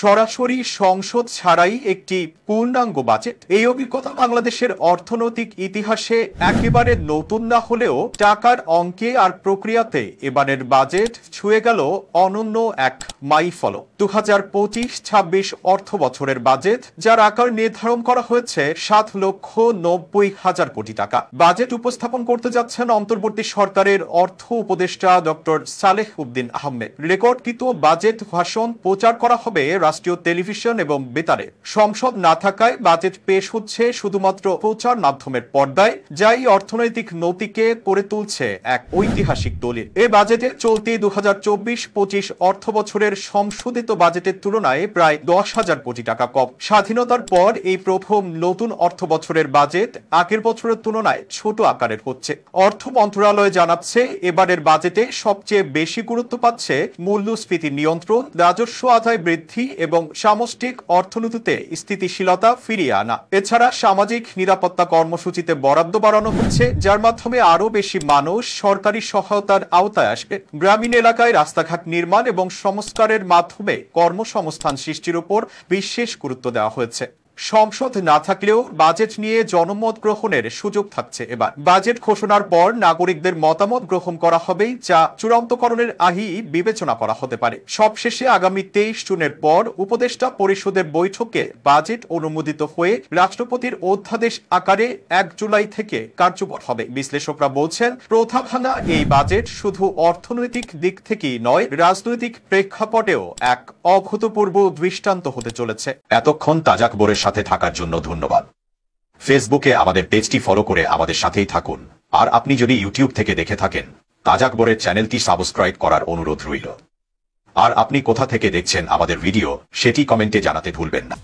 সরাসরি সংসদ ছাড়াই একটি পূর্ণাঙ্গ বাজেট। এই অভিজ্ঞতা বাংলাদেশের অর্থনৈতিক ইতিহাসে একেবারে নতুন না হলেও টাকার অঙ্কে আর প্রক্রিয়াতে এবারের বাজেট ছুঁয়ে গেল অনন্য এক মাইলফলক। 2025-26 অর্থ বছরের বাজেট, যার আকার নির্ধারণ করা হয়েছে 7,90,000 কোটি টাকা। বাজেট উপস্থাপন করতে যাচ্ছেন অন্তর্বর্তী সরকারের অর্থ উপদেষ্টা ডক্টর সালেহ উদ্দিন আহমেদ। রেকর্ডকৃত বাজেট ভাষণ প্রচার করা হবে রাষ্ট্রীয় টেলিভিশন এবং বেতারে। সংসদ না থাকায় বাজেট পেশ হচ্ছে শুধুমাত্র প্রচার মাধ্যমের পর্দায়, যাই অর্থনৈতিক নতিকে করে তুলছে এক ঐতিহাসিক দলিল। এ বাজেটে চলতি 2024-25 অর্থ বছরের সংশোধিত বাজেটের তুলনায় প্রায় 10,000 কোটি টাকা কম। স্বাধীনতার পর এই প্রথম নতুন অর্থ বছরের বাজেট আগের বছরের তুলনায় ছোট আকারের হচ্ছে। অর্থ মন্ত্রণালয় জানাচ্ছে, এবারের বাজেটে সবচেয়ে বেশি গুরুত্ব পাচ্ছে মূল্যস্ফীতি নিয়ন্ত্রণ, রাজস্ব আদায় বৃদ্ধি এবং সামষ্টিক অর্থনীতিতে স্থিতিশীলতা ফিরিয়ে আনা। এছাড়া সামাজিক নিরাপত্তা কর্মসূচিতে বরাদ্দ বাড়ানো হচ্ছে, যার মাধ্যমে আরও বেশি মানুষ সরকারি সহায়তার আওতায় আসবে। গ্রামীণ এলাকায় রাস্তাঘাট নির্মাণ এবং সংস্কারের মাধ্যমে কর্মসংস্থান সৃষ্টির উপর বিশেষ গুরুত্ব দেওয়া হয়েছে। সংসদ না থাকলেও বাজেট নিয়ে জনমত গ্রহণের সুযোগ থাকছে। এবার বাজেট ঘোষণার পর নাগরিকদের মতামত গ্রহণ করা হবে, যা চূড়ান্তকরণের আগেই বিবেচনা করা হতে পারে। সবশেষে আগামী 23 জুনের পর উপদেষ্টা পরিষদের বৈঠকে বাজেট অনুমোদিত হয়ে রাষ্ট্রপতির অধ্যাদেশ আকারে 1 জুলাই থেকে কার্যকর হবে। বিশ্লেষকরা বলছেন, প্রথা ভাঙা এই বাজেট শুধু অর্থনৈতিক দিক থেকেই নয়, রাজনৈতিক প্রেক্ষাপটেও এক অভূতপূর্ব দৃষ্টান্ত হতে চলেছে। এতক্ষণ তাজা খবরের সাথে থাকার জন্য ধন্যবাদ। ফেসবুকে আমাদের পেজটি ফলো করে আমাদের সাথেই থাকুন। আর আপনি যদি ইউটিউব থেকে দেখে থাকেন, তাজা খবরের চ্যানেলটি সাবস্ক্রাইব করার অনুরোধ রইল। আর আপনি কোথা থেকে দেখছেন আমাদের ভিডিও, সেটি কমেন্টে জানাতে ভুলবেন না।